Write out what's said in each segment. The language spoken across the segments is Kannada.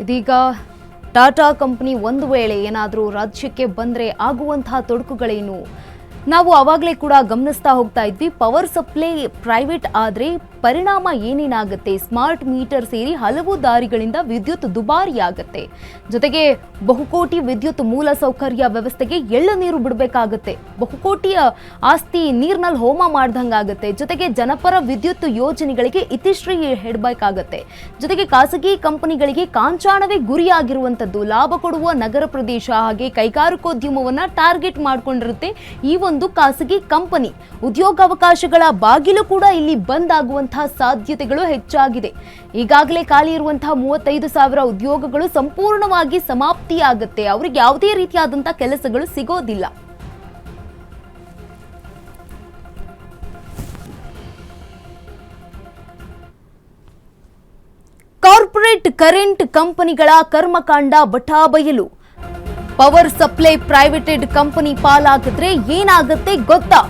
ಇದೀಗ ಟಾಟಾ ಕಂಪನಿ ಒಂದು ವೇಳೆ ಏನಾದರೂ ರಾಜ್ಯಕ್ಕೆ ಬಂದರೆ ಆಗುವಂತಹ ತೊಡಕುಗಳೇನು ನಾವು ಆವಾಗಲೇ ಕೂಡ ಗಮನಿಸ್ತಾ ಹೋಗ್ತಾ ಇದ್ವಿ. ಪವರ್ ಸಪ್ಲೈ ಪ್ರೈವೇಟ್ ಆದರೆ ಪರಿಣಾಮ ಏನೇನಾಗುತ್ತೆ, ಸ್ಮಾರ್ಟ್ ಮೀಟರ್ ಸೇರಿ ಹಲವು ದಾರಿಗಳಿಂದ ವಿದ್ಯುತ್ ದುಬಾರಿಯಾಗುತ್ತೆ. ಜೊತೆಗೆ ಬಹುಕೋಟಿ ವಿದ್ಯುತ್ ಮೂಲಸೌಕರ್ಯ ವ್ಯವಸ್ಥೆಗೆ ಎಳ್ಳುನೀರು ಬಿಡಬೇಕಾಗುತ್ತೆ. ಬಹುಕೋಟಿಯ ಆಸ್ತಿ ನೀರಿನಲ್ಲಿ ಹೋಮ ಮಾಡ್ದಂಗಾಗುತ್ತೆ. ಜೊತೆಗೆ ಜನಪರ ವಿದ್ಯುತ್ ಯೋಜನೆಗಳಿಗೆ ಇತಿಶ್ರೀ ಹೇಳಬೇಕಾಗತ್ತೆ. ಜೊತೆಗೆ ಖಾಸಗಿ ಕಂಪನಿಗಳಿಗೆ ಕಾಂಚಾಣವೇ ಗುರಿಯಾಗಿರುವಂಥದ್ದು. ಲಾಭ ಕೊಡುವ ನಗರ ಪ್ರದೇಶ ಹಾಗೆ ಕೈಗಾರಿಕೋದ್ಯಮವನ್ನ ಟಾರ್ಗೆಟ್ ಮಾಡಿಕೊಂಡಿರುತ್ತೆ ಈ ಒಂದು ಖಾಸಗಿ ಕಂಪನಿ. ಉದ್ಯೋಗಾವಕಾಶಗಳ ಬಾಗಿಲು ಕೂಡ ಇಲ್ಲಿ ಬಂದಾಗುವಂತಹ ಸಾಧ್ಯತೆಗಳು ಹೆಚ್ಚಾಗಿದೆ. ಈಗಾಗಲೇ ಖಾಲಿ ಇರುವಂತಹ 35,000 ಉದ್ಯೋಗಗಳು ಸಂಪೂರ್ಣವಾಗಿ ಸಮಾಪ್ತಿಯಾಗುತ್ತೆ. ಅವರಿಗೆ ಯಾವುದೇ ರೀತಿಯಾದಂತಹ ಕೆಲಸಗಳು ಸಿಗೋದಿಲ್ಲ. ಕಾರ್ಪೊರೇಟ್ ಕರೆಂಟ್ ಕಂಪನಿಗಳ ಕರ್ಮಕಾಂಡ ಬಟಾಬಯಲು. ಪವರ್ ಸಪ್ಲೈ ಪ್ರೈವೇಟೆಡ್ ಕಂಪನಿ ಪಾಲಾಗಿದ್ರೆ ಏನಾಗುತ್ತೆ ಗೊತ್ತಾ?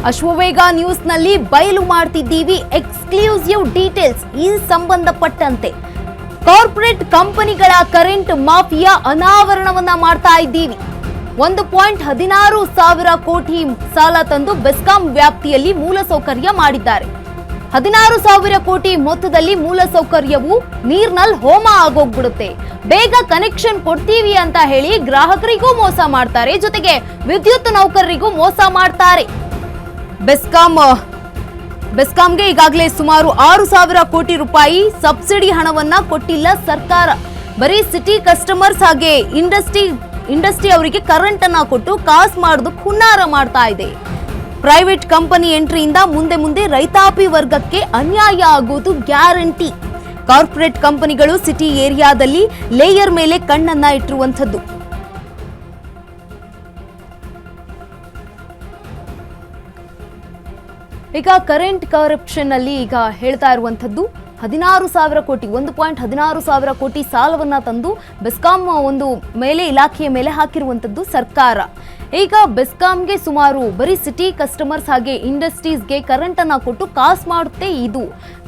ಅಶ್ವವೇಗ ನ್ಯೂಸ್ನಲ್ಲಿ ಬಯಲು ಮಾಡ್ತಿದ್ದೀವಿ ಎಕ್ಸ್ಕ್ಲೂಸಿವ್ ಡೀಟೇಲ್ಸ್ ಈ ಸಂಬಂಧಪಟ್ಟಂತೆ. ಕಾರ್ಪೊರೇಟ್ ಕಂಪನಿಗಳ ಕರೆಂಟ್ ಮಾಫಿಯಾ ಅನಾವರಣವನ್ನ ಮಾಡ್ತಾ ಇದ್ದೀವಿ. 1.16 ಕೋಟಿ ಸಾಲ ತಂದು ಬೆಸ್ಕಾಂ ವ್ಯಾಪ್ತಿಯಲ್ಲಿ ಮೂಲಸೌಕರ್ಯ ಮಾಡಿದ್ದಾರೆ. 16,000 ಕೋಟಿ ಮೊತ್ತದಲ್ಲಿ ಮೂಲಸೌಕರ್ಯವು ನೀರ್ನಲ್ಲಿ ಹೋಮ ಆಗೋಗ್ಬಿಡುತ್ತೆ. ಬೇಗ ಕನೆಕ್ಷನ್ ಕೊಡ್ತೀವಿ ಅಂತ ಹೇಳಿ ಗ್ರಾಹಕರಿಗೂ ಮೋಸ ಮಾಡ್ತಾರೆ, ಜೊತೆಗೆ ವಿದ್ಯುತ್ ನೌಕರರಿಗೂ ಮೋಸ ಮಾಡ್ತಾರೆ. ಬೆಸ್ಕಾಂಗೆ ಈಗಾಗಲೇ ಸುಮಾರು 6,000 ಕೋಟಿ ರೂಪಾಯಿ ಸಬ್ಸಿಡಿ ಹಣವನ್ನ ಕೊಟ್ಟಿಲ್ಲ ಸರ್ಕಾರ. ಬರೀ ಸಿಟಿ ಕಸ್ಟಮರ್ಸ್ ಹಾಗೆ ಇಂಡಸ್ಟ್ರಿ ಅವರಿಗೆ ಕರೆಂಟ್ ಅನ್ನ ಕೊಟ್ಟು ಕಾಸು ಮಾಡೋದಕ್ಕೆ ಹುನ್ನಾರ ಮಾಡ್ತಾ ಇದೆ. ಪ್ರೈವೇಟ್ ಕಂಪನಿ ಎಂಟ್ರಿಯಿಂದ ಮುಂದೆ ರೈತಾಪಿ ವರ್ಗಕ್ಕೆ ಅನ್ಯಾಯ ಆಗೋದು ಗ್ಯಾರಂಟಿ. ಕಾರ್ಪೊರೇಟ್ ಕಂಪನಿಗಳು ಸಿಟಿ ಏರಿಯಾದಲ್ಲಿ ಲೇಯರ್ ಮೇಲೆ ಕಣ್ಣನ್ನ ಇಟ್ಟಿರುವಂಥದ್ದು. ಈಗ ಕರೆಂಟ್ ಕರಪ್ಷನ್ ಅಲ್ಲಿ ಈಗ ಹೇಳ್ತಾ ಇರುವಂಥದ್ದು 16,000 ಕೋಟಿ 1.16 ಕೋಟಿ ಸಾಲವನ್ನ ತಂದು ಬೆಸ್ಕಾಂ ಒಂದು ಇಲಾಖೆಯ ಮೇಲೆ ಹಾಕಿರುವಂಥದ್ದು ಸರ್ಕಾರ. ಈಗ ಬೆಸ್ಕಾಂಗೆ ಸುಮಾರು ಬರೀ ಸಿಟಿ ಕಸ್ಟಮರ್ಸ್ ಹಾಗೆ ಇಂಡಸ್ಟ್ರೀಸ್ಗೆ ಕರೆಂಟ್ ಅನ್ನ ಕೊಟ್ಟು ಕಾಸು ಮಾಡುತ್ತೆ ಇದು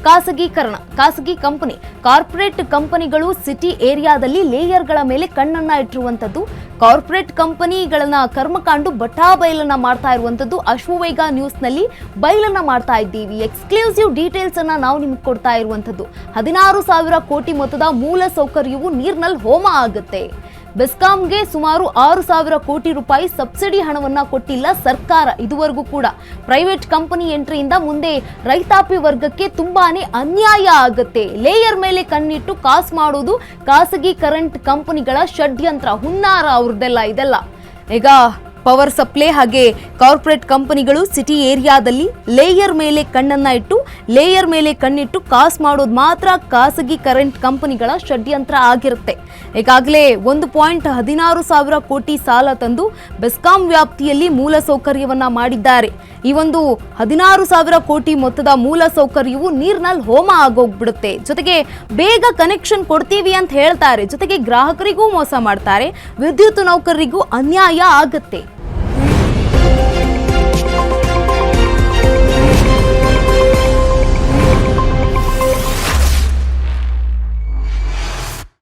ಖಾಸಗಿ ಕಂಪನಿ. ಕಾರ್ಪೊರೇಟ್ ಕಂಪನಿಗಳು ಸಿಟಿ ಏರಿಯಾದಲ್ಲಿ ಲೇಯರ್ಗಳ ಮೇಲೆ ಕಣ್ಣನ್ನ ಇಟ್ಟಿರುವಂಥದ್ದು. ಕಾರ್ಪೊರೇಟ್ ಕಂಪನಿಗಳನ್ನ ಕರ್ಮಕಾಂಡು ಬಟಾಬಯಲನ್ನ ಮಾಡ್ತಾ ಇರುವಂಥದ್ದು. ಅಶ್ವವೇಗ ನ್ಯೂಸ್ನಲ್ಲಿ ಬಯಲನ್ನ ಮಾಡ್ತಾ ಇದ್ದೀವಿ. ಎಕ್ಸ್ಕ್ಲೂಸಿವ್ ಡೀಟೇಲ್ಸ್ ಅನ್ನ ನಾವು ನಿಮ್ಗೆ ಕೊಡ್ತಾ ಇರುವಂಥದ್ದು. 16,000 ಕೋಟಿ ಮೊತ್ತದ ಮೂಲ ಸೌಕರ್ಯವು ನೀರಿನಲ್ಲಿ ಹೋಮ ಆಗುತ್ತೆ. ಬೆಸ್ಕಾಂಗೆ ಸುಮಾರು 6,000 ಕೋಟಿ ರೂಪಾಯಿ ಸಬ್ಸಿಡಿ ಹಣವನ್ನ ಕೊಟ್ಟಿಲ್ಲ ಸರ್ಕಾರ ಇದುವರೆಗೂ ಕೂಡ. ಪ್ರೈವೇಟ್ ಕಂಪನಿ ಎಂಟ್ರಿಯಿಂದ ಮುಂದೆ ರೈತಾಪಿ ವರ್ಗಕ್ಕೆ ತುಂಬಾನೇ ಅನ್ಯಾಯ ಆಗುತ್ತೆ. ಲೇಯರ್ ಮೇಲೆ ಕಣ್ಣಿಟ್ಟು ಕಾಸು ಮಾಡೋದು ಖಾಸಗಿ ಕರೆಂಟ್ ಕಂಪನಿಗಳ ಷಡ್ಯಂತ್ರ, ಹುನ್ನಾರ ಅವ್ರದ್ದೆಲ್ಲ ಇದೆಲ್ಲ. ಈಗ ಪವರ್ ಸಪ್ಲೈ ಹಾಗೆ ಕಾರ್ಪೊರೇಟ್ ಕಂಪನಿಗಳು ಸಿಟಿ ಏರಿಯಾದಲ್ಲಿ ಲೇಯರ್ ಮೇಲೆ ಕಣ್ಣಿಟ್ಟು ಕಾಸು ಮಾಡೋದು ಮಾತ್ರ ಖಾಸಗಿ ಕರೆಂಟ್ ಕಂಪನಿಗಳ ಷಡ್ಯಂತ್ರ ಆಗಿರುತ್ತೆ. ಈಗಾಗಲೇ 1.16 ಕೋಟಿ ಸಾಲ ತಂದು ಬೆಸ್ಕಾಂ ವ್ಯಾಪ್ತಿಯಲ್ಲಿ ಮೂಲ ಸೌಕರ್ಯವನ್ನ ಮಾಡಿದ್ದಾರೆ. ಈ ಒಂದು 16,000 ಕೋಟಿ ಮೊತ್ತದ ಮೂಲ ಸೌಕರ್ಯವು ನೀರಿನಲ್ಲಿ ಹೋಮ ಆಗೋಗ್ಬಿಡುತ್ತೆ. ಜೊತೆಗೆ ಬೇಗ ಕನೆಕ್ಷನ್ ಕೊಡ್ತೀವಿ ಅಂತ ಹೇಳ್ತಾರೆ, ಜೊತೆಗೆ ಗ್ರಾಹಕರಿಗೂ ಮೋಸ ಮಾಡ್ತಾರೆ, ವಿದ್ಯುತ್ ನೌಕರರಿಗೂ ಅನ್ಯಾಯ ಆಗುತ್ತೆ.